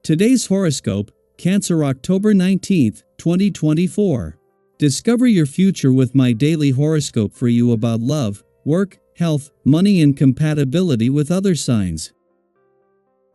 Today's horoscope, Cancer October 19th, 2024. Discover your future with my daily horoscope for you about love, work, health, money and compatibility with other signs.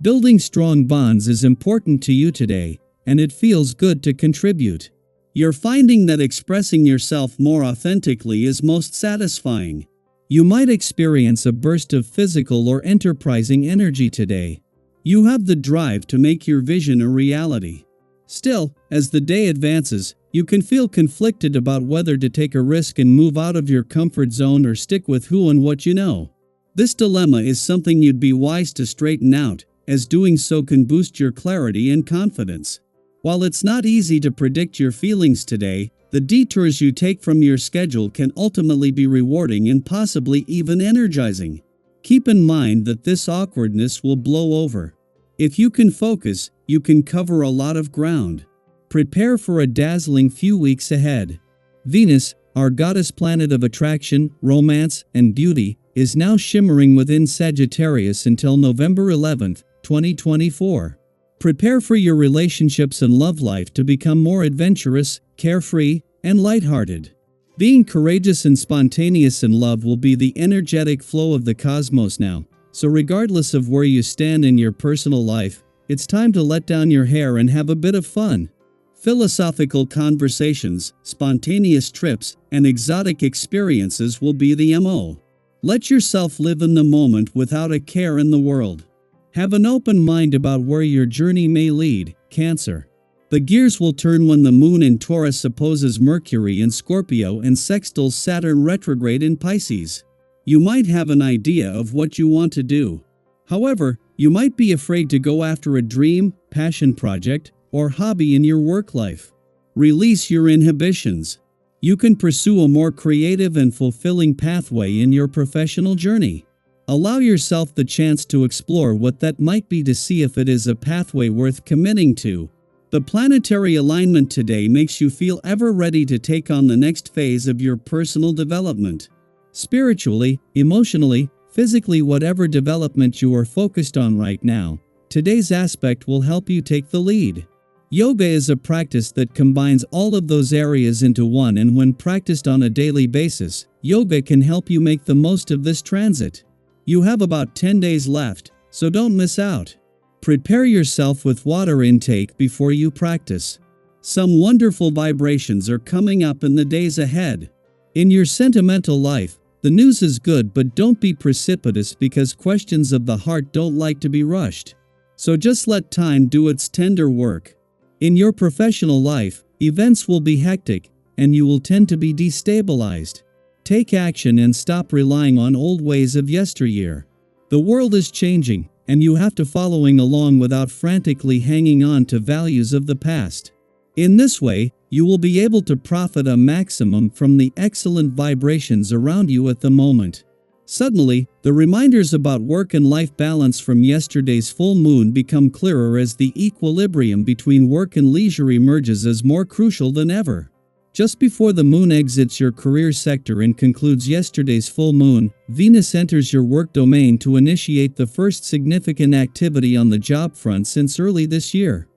Building strong bonds is important to you today, and it feels good to contribute. You're finding that expressing yourself more authentically is most satisfying. You might experience a burst of physical or enterprising energy today. You have the drive to make your vision a reality. Still, as the day advances, you can feel conflicted about whether to take a risk and move out of your comfort zone or stick with who and what you know. This dilemma is something you'd be wise to straighten out, as doing so can boost your clarity and confidence. While it's not easy to predict your feelings today, the detours you take from your schedule can ultimately be rewarding and possibly even energizing. Keep in mind that this awkwardness will blow over. If you can focus, you can cover a lot of ground. Prepare for a dazzling few weeks ahead. Venus, our goddess planet of attraction, romance, and beauty, is now shimmering within Sagittarius until November 11th, 2024. Prepare for your relationships and love life to become more adventurous, carefree, and lighthearted. Being courageous and spontaneous in love will be the energetic flow of the cosmos now, so regardless of where you stand in your personal life, it's time to let down your hair and have a bit of fun. Philosophical conversations, spontaneous trips, and exotic experiences will be the MO. Let yourself live in the moment without a care in the world. Have an open mind about where your journey may lead, Cancer. The gears will turn when the moon in Taurus opposes Mercury in Scorpio and sextiles Saturn retrograde in Pisces. You might have an idea of what you want to do. However, you might be afraid to go after a dream, passion project, or hobby in your work life. Release your inhibitions. You can pursue a more creative and fulfilling pathway in your professional journey. Allow yourself the chance to explore what that might be to see if it is a pathway worth committing to. The planetary alignment today makes you feel ever ready to take on the next phase of your personal development. Spiritually, emotionally, physically, whatever development you are focused on right now, today's aspect will help you take the lead. Yoga is a practice that combines all of those areas into one, and when practiced on a daily basis, yoga can help you make the most of this transit. You have about 10 days left, so don't miss out. Prepare yourself with water intake before you practice. Some wonderful vibrations are coming up in the days ahead. In your sentimental life, the news is good, but don't be precipitous because questions of the heart don't like to be rushed. So just let time do its tender work. In your professional life, events will be hectic, and you will tend to be destabilized. Take action and stop relying on old ways of yesteryear. The world is changing, and you have to following along without frantically hanging on to values of the past. In this way, you will be able to profit a maximum from the excellent vibrations around you at the moment. Suddenly, the reminders about work and life balance from yesterday's full moon become clearer as the equilibrium between work and leisure emerges as more crucial than ever. Just before the moon exits your career sector and concludes yesterday's full moon, Venus enters your work domain to initiate the first significant activity on the job front since early this year.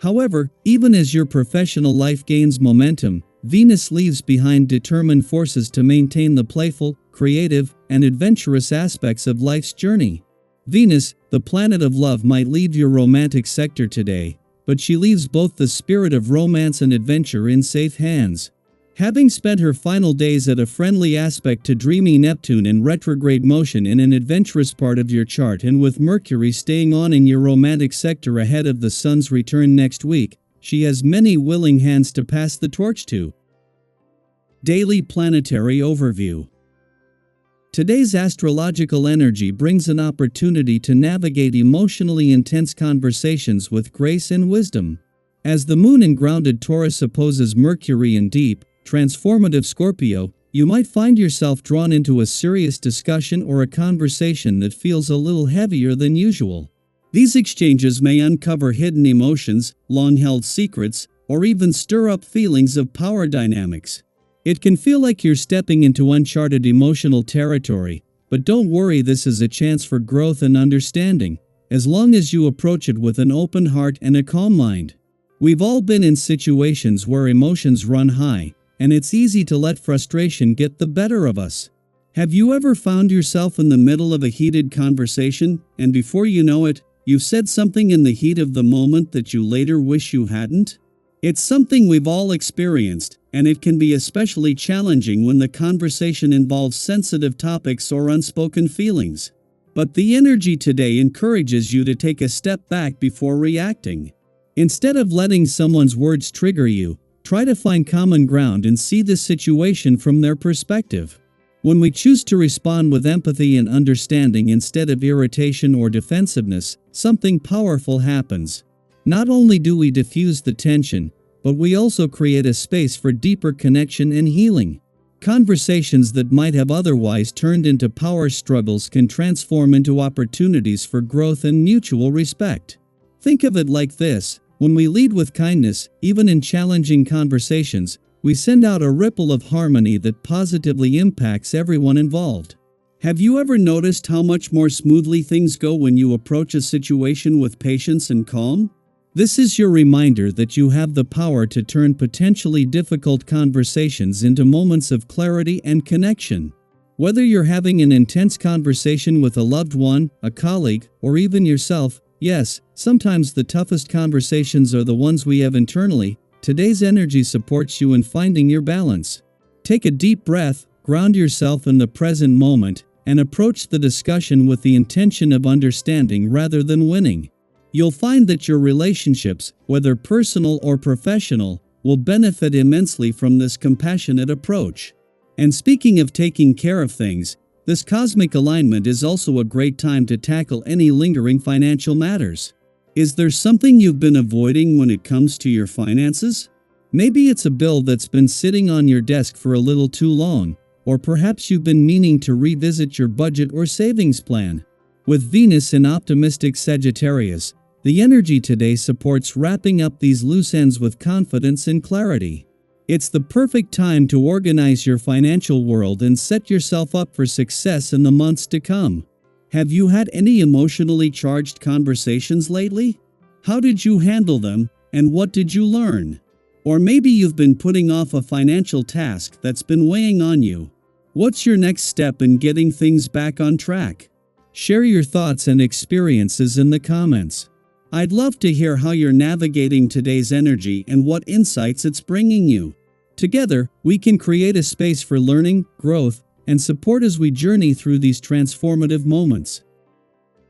However, even as your professional life gains momentum, Venus leaves behind determined forces to maintain the playful, creative, and adventurous aspects of life's journey. Venus, the planet of love, might leave your romantic sector today, but she leaves both the spirit of romance and adventure in safe hands. Having spent her final days at a friendly aspect to dreamy Neptune in retrograde motion in an adventurous part of your chart, and with Mercury staying on in your romantic sector ahead of the Sun's return next week, she has many willing hands to pass the torch to. Daily Planetary Overview. Today's astrological energy brings an opportunity to navigate emotionally intense conversations with grace and wisdom. As the moon in grounded Taurus opposes Mercury in deep, transformative Scorpio, you might find yourself drawn into a serious discussion or a conversation that feels a little heavier than usual. These exchanges may uncover hidden emotions, long-held secrets, or even stir up feelings of power dynamics. It can feel like you're stepping into uncharted emotional territory, but don't worry, this is a chance for growth and understanding, as long as you approach it with an open heart and a calm mind. We've all been in situations where emotions run high, and it's easy to let frustration get the better of us. Have you ever found yourself in the middle of a heated conversation, and before you know it, you've said something in the heat of the moment that you later wish you hadn't? It's something we've all experienced, and it can be especially challenging when the conversation involves sensitive topics or unspoken feelings. But the energy today encourages you to take a step back before reacting. Instead of letting someone's words trigger you, try to find common ground and see the situation from their perspective. When we choose to respond with empathy and understanding instead of irritation or defensiveness, something powerful happens. Not only do we diffuse the tension, but we also create a space for deeper connection and healing. Conversations that might have otherwise turned into power struggles can transform into opportunities for growth and mutual respect. Think of it like this: when we lead with kindness, even in challenging conversations, we send out a ripple of harmony that positively impacts everyone involved. Have you ever noticed how much more smoothly things go when you approach a situation with patience and calm? This is your reminder that you have the power to turn potentially difficult conversations into moments of clarity and connection. Whether you're having an intense conversation with a loved one, a colleague, or even yourself, yes, sometimes the toughest conversations are the ones we have internally. Today's energy supports you in finding your balance. Take a deep breath, ground yourself in the present moment, and approach the discussion with the intention of understanding rather than winning. You'll find that your relationships, whether personal or professional, will benefit immensely from this compassionate approach. And speaking of taking care of things, this cosmic alignment is also a great time to tackle any lingering financial matters. Is there something you've been avoiding when it comes to your finances? Maybe it's a bill that's been sitting on your desk for a little too long, or perhaps you've been meaning to revisit your budget or savings plan. With Venus in optimistic Sagittarius, the energy today supports wrapping up these loose ends with confidence and clarity. It's the perfect time to organize your financial world and set yourself up for success in the months to come. Have you had any emotionally charged conversations lately? How did you handle them, and what did you learn? Or maybe you've been putting off a financial task that's been weighing on you. What's your next step in getting things back on track? Share your thoughts and experiences in the comments. I'd love to hear how you're navigating today's energy and what insights it's bringing you. Together, we can create a space for learning, growth, and support as we journey through these transformative moments.